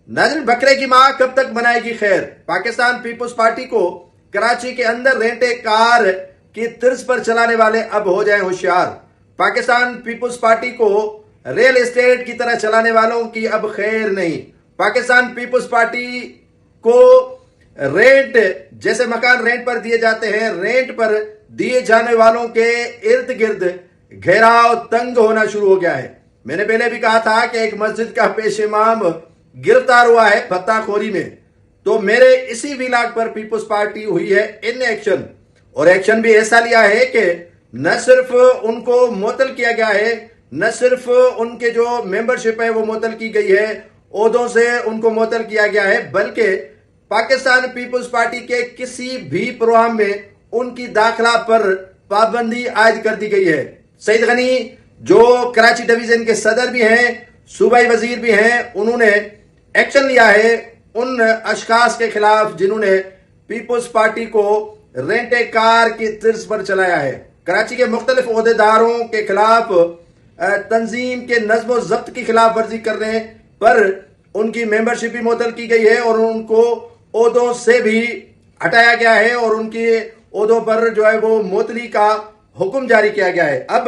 नाज़रीन, बकरे की माँ कब तक बनाएगी खैर। पाकिस्तान पीपुल्स पार्टी को कराची के अंदर रेंटे कार की तर्ज पर चलाने वाले अब हो जाएं होशियार। पाकिस्तान पीपुल्स पार्टी को रियल एस्टेट की तरह चलाने वालों की अब खैर नहीं। पाकिस्तान पीपुल्स पार्टी को रेंट, जैसे मकान रेंट पर दिए जाते हैं, रेंट पर दिए जाने वालों के इर्द गिर्द घेराव तंग होना शुरू हो गया है। मैंने पहले भी कहा था कि एक मस्जिद का पेश इमाम गिरफ्तार हुआ है भत्ताखोरी में, तो मेरे इसी विलाग पर पीपुल्स पार्टी हुई है इन एक्शन, और एक्शन भी ऐसा लिया है कि न सिर्फ उनको मुअत्तल किया गया है, न सिर्फ उनके जो मेंबरशिप है वो मुअत्तल की गई है, ओहदों से उनको मुअत्तल किया गया है, बल्कि पाकिस्तान पीपुल्स पार्टी के किसी भी प्रोग्राम में उनकी दाखिला पर पाबंदी आयद कर दी गई है। सईद गनी जो कराची डिवीजन के सदर भी हैं, सूबाई वजीर भी हैं, उन्होंने एक्शन लिया है उन अशखास के खिलाफ जिन्होंने पीपुल्स पार्टी को रेंटे कार की तर्ज पर चलाया है। कराची के मुख्तलिफ ओहदेदारों के खिलाफ तंजीम के नज्म जब्त की खिलाफ वर्जी करने पर उनकी मेंबरशिप भी मुअत्तल की गई है और उनको ओहदों से भी हटाया गया है और उनके ओहदों पर जो है वो मुअत्तली का हुक्म जारी किया गया है। अब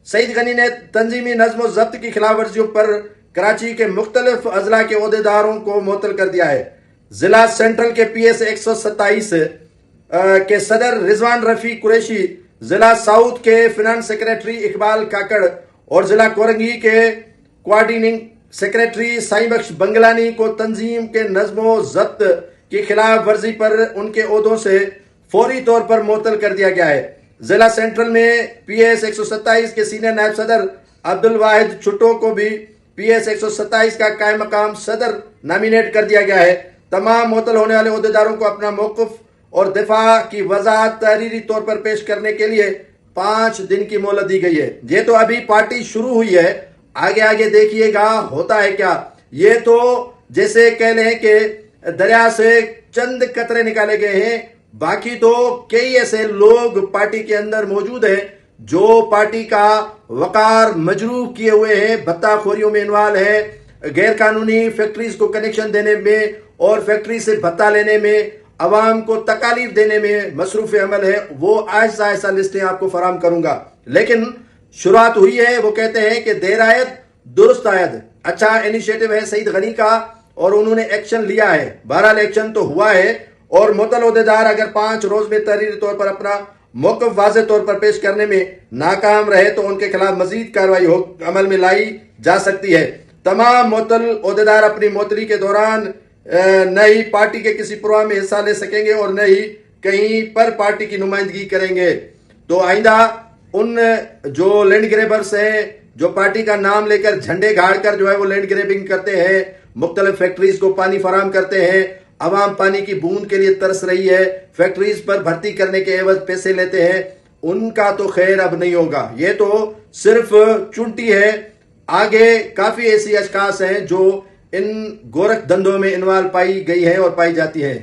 सईद गनी ने तंजीमी नज्म जब्त की खिलाफ वर्जियों पर कराची के मुख्तलिफ अजला के ओहदेदारों को मुअत्तल कर दिया है। जिला सेंट्रल के PS 127 के सदर रिजवान रफी कुरैशी, जिला साउथ के फिनांस सेक्रेटरी इकबाल काकड़ और जिला कोरंगी के कोऑर्डिनेटिंग सेक्रेटरी साईं बख्श बंगलानी को तंजीम के नज्म जब्त की खिलाफ वर्जी पर उनके ओहदों से फौरी तौर पर मुअत्तल कर दिया गया है। जिला सेंट्रल में PS 127 के सीनियर नायब सदर अब्दुल वाहिद छुट्टो को भी PS 127 का कायम मकाम सदर नॉमिनेट कर दिया गया है। तमाम मुअत्तल होने वाले ओहदेदारों को अपना मौक़िफ़ और दिफा की वज़ाहत तहरीरी तौर पर पेश करने के लिए 5 दिन की मोहलत दी गई है। ये तो अभी पार्टी शुरू हुई है, आगे आगे देखिएगा होता है क्या। ये तो जैसे कह लें कि दरिया से चंद कतरे निकाले गए हैं, बाकी तो कई ऐसे लोग पार्टी के अंदर मौजूद हैं जो पार्टी का वकार मजरूह किए हुए हैं, भत्ताखोरियों में इन्वॉल्व है, गैर कानूनी फैक्ट्रीज को कनेक्शन देने में और फैक्ट्री से भत्ता लेने में, अवाम को तकालीफ देने में मसरूफ अमल है। वो आहिस्ता आहिस्ता लिस्टें आपको फराम करूंगा, लेकिन शुरुआत हुई है। वो कहते हैं कि देर आयत दुरुस्त आयत। अच्छा इनिशिएटिव है सईद गनी का और उन्होंने एक्शन लिया है। बहरहाल एक्शन तो हुआ है और मुअत्तल ओहदेदार अगर 5 रोज में तहरीरी तौर पर अपना मौक़िफ़ वाज़ेह तौर पर पेश करने में नाकाम रहे तो उनके खिलाफ मजीद कार्रवाई अमल में लाई जा सकती है। तमाम मुअत्तल ओहदेदार अपनी मुअत्तली के दौरान न ही पार्टी के किसी प्रोग्राम में हिस्सा ले सकेंगे और न ही कहीं पर पार्टी की नुमाइंदगी करेंगे। तो आइंदा उन जो लैंड ग्रेबर्स हैं जो पार्टी का नाम लेकर झंडे गाड़ कर जो है वो लैंड ग्रेबिंग करते हैं, मुख्तलिफ फैक्ट्रीज को पानी फराम करते हैं, अवाम पानी की बूंद के लिए तरस रही है, फैक्ट्रीज पर भर्ती करने के एवज पैसे लेते हैं, उनका तो खैर अब नहीं होगा। ये तो सिर्फ चुनटी है, आगे काफी ऐसी अशखास हैं जो इन गोरख धंधों में इन्वॉल्व पाई गई है और पाई जाती है।